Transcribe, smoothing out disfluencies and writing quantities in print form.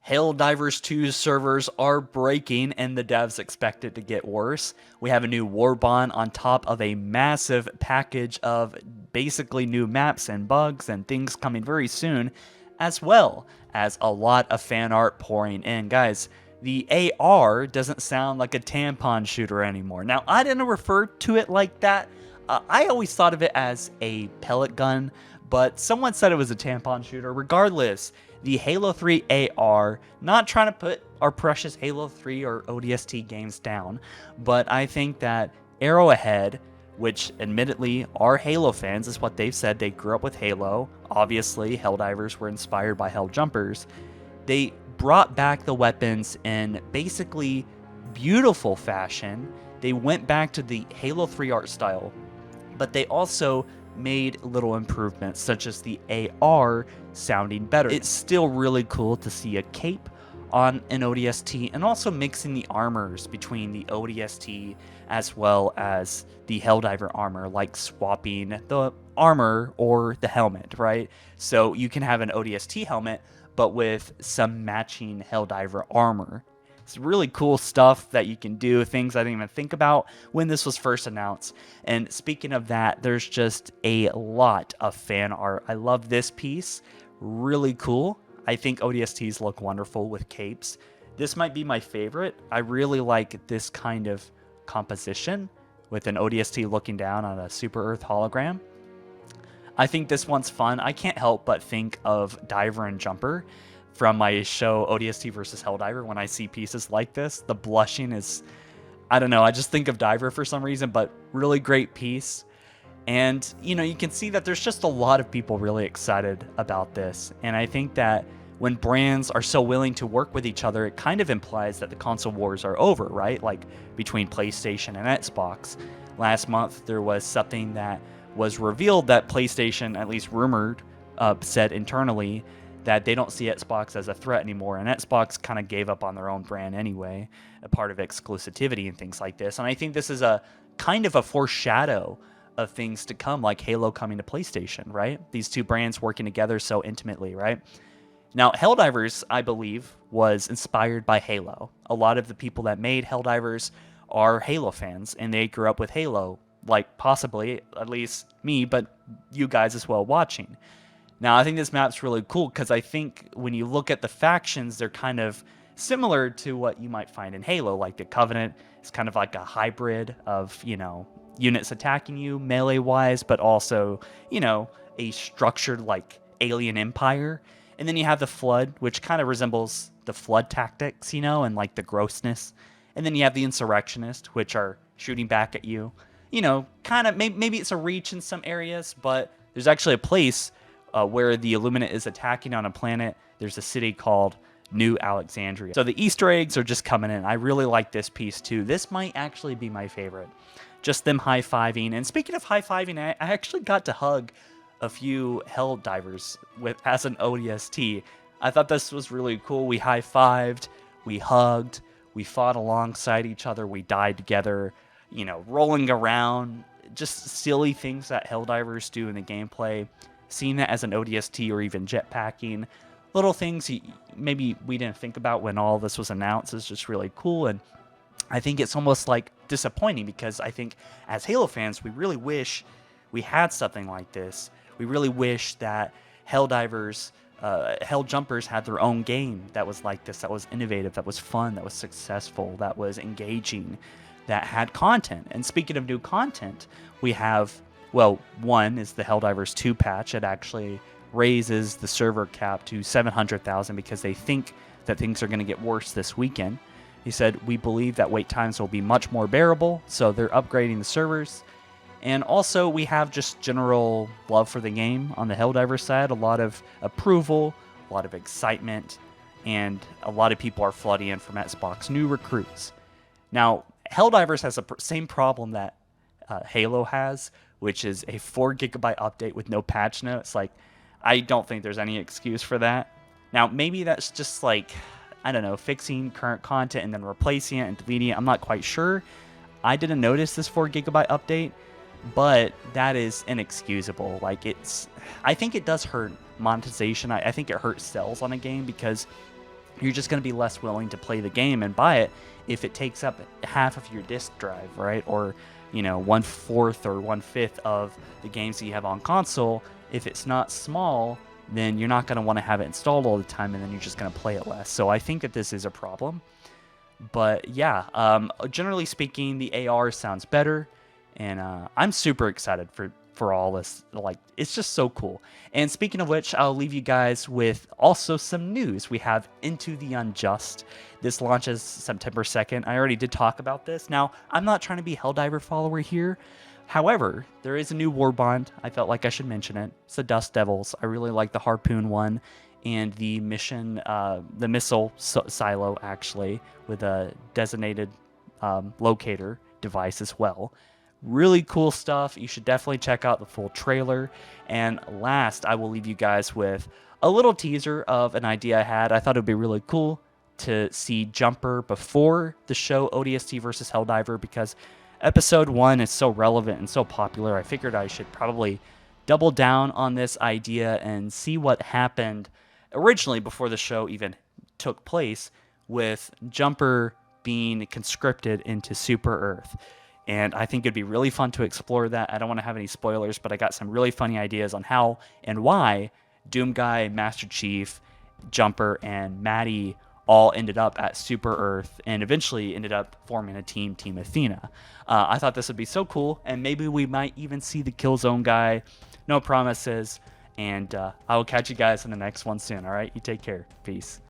Helldivers 2's servers are breaking and the devs expect it to get worse. We have a new warbond on top of a massive package of basically new maps and bugs and things coming very soon, as well as a lot of fan art pouring in. Guys, the AR doesn't sound like a tampon shooter anymore. Now, I didn't refer to it like that. I always thought of it as a pellet gun, but someone said it was a tampon shooter. Regardless, the Halo 3 AR, not trying to put our precious Halo 3 or ODST games down, but I think that Arrowhead, which admittedly are Halo fans, is what they've said. They grew up with Halo. Obviously, Helldivers were inspired by Helljumpers. They brought back the weapons in basically beautiful fashion. They went back to the Halo 3 art style, but they also made little improvements, such as the AR sounding better. It's still really cool to see a cape on an ODST, and also mixing the armors between the ODST as well as the Helldiver armor, like swapping the armor or the helmet, right? So you can have an ODST helmet, but with some matching Helldiver armor. It's really cool stuff that you can do, things I didn't even think about when this was first announced. And speaking of that, there's just a lot of fan art. I love this piece. Really cool. I think ODSTs look wonderful with capes. This might be my favorite. I really like this kind of composition with an ODST looking down on a Super Earth hologram. I think this one's fun. I can't help but think of Diver and Jumper from my show ODST versus Helldiver. When I see pieces like this, the blushing is, I don't know, I just think of Diver for some reason, but really great piece. And, you know, you can see that there's just a lot of people really excited about this. And I think that when brands are so willing to work with each other, it kind of implies that the console wars are over, right? Like between PlayStation and Xbox. Last month, there was something that was revealed that PlayStation, at least rumored, said internally, that they don't see Xbox as a threat anymore, and Xbox kind of gave up on their own brand anyway, a part of exclusivity and things like this. And I think this is a kind of a foreshadow of things to come, like Halo coming to PlayStation, right? These two brands working together so intimately, right? Now, Helldivers, I believe, was inspired by Halo. A lot of the people that made Helldivers are Halo fans, and they grew up with Halo, like possibly, at least me, but you guys as well watching. Now, I think this map's really cool because I think when you look at the factions, they're kind of similar to what you might find in Halo. Like the Covenant is kind of like a hybrid of, you know, units attacking you melee-wise, but also, you know, a structured like alien empire. And then you have the Flood, which kind of resembles the Flood tactics, you know, and like the grossness. And then you have the Insurrectionist, which are shooting back at you. You know, kind of, maybe it's a reach in some areas, but there's actually a place where the Illuminate is attacking on a planet. There's a city called New Alexandria. So the Easter eggs are just coming in. I really like this piece too. This might actually be my favorite. Just them high-fiving. And speaking of high-fiving, I actually got to hug a few Helldivers as an ODST. I thought this was really cool. We high-fived, we hugged, we fought alongside each other, we died together, you know, rolling around, just silly things that Helldivers do in the gameplay. Seeing that as an ODST or even jetpacking, little things maybe we didn't think about when all this was announced is just really cool. And I think it's almost like disappointing because I think as Halo fans, we really wish we had something like this. We really wish that Helldivers, Helljumpers had their own game that was like this, that was innovative, that was fun, that was successful, that was engaging, that had content. And speaking of new content, we have, well, one is the Helldivers 2 patch. It actually raises the server cap to 700,000 because they think that things are going to get worse this weekend. He said, we believe that wait times will be much more bearable, so they're upgrading the servers. And also, we have just general love for the game on the Helldiver side. A lot of approval, a lot of excitement, and a lot of people are flooding in from Xbox, new recruits. Now, Helldivers has the same problem that Halo has, which is a 4 gigabyte update with no patch notes. Like, I don't think there's any excuse for that. Now, maybe that's just like, I don't know, fixing current content and then replacing it and deleting it. I'm not quite sure. I didn't notice this 4 gigabyte update, but that is inexcusable. Like, I think it does hurt monetization. I think it hurts sales on a game because you're just going to be less willing to play the game and buy it if it takes up half of your disk drive, right? Or, 1/4 or 1/5 of the games that you have on console. If it's not small, then you're not going to want to have it installed all the time, and then you're just going to play it less. So I think that this is a problem. But yeah, generally speaking, the AR sounds better, and I'm super excited for all this. Like, it's just so cool. And speaking of which, I'll leave you guys with also some news. We have Into the Unjust. This launches September 2nd. I already did talk about this. Now, I'm not trying to be Helldiver follower here. However, there is a new war bond. I felt like I should mention it. It's the Dust Devils. I really like the Harpoon one and the mission, the missile silo, actually, with a designated locator device as well. Really cool stuff. You should definitely check out the full trailer. And last, I will leave you guys with a little teaser of an idea I had. I thought it would be really cool to see Jumper before the show ODST versus Helldiver, because episode 1 is so relevant and so popular. I figured I should probably double down on this idea and see what happened originally before the show even took place, with Jumper being conscripted into Super Earth. And I think it'd be really fun to explore that. I don't want to have any spoilers, but I got some really funny ideas on how and why Doomguy, Master Chief, Jumper, and Maddie all ended up at Super Earth and eventually ended up forming a team, Team Athena. I thought this would be so cool, and maybe we might even see the Killzone guy. No promises. And I will catch you guys in the next one soon, all right? You take care. Peace.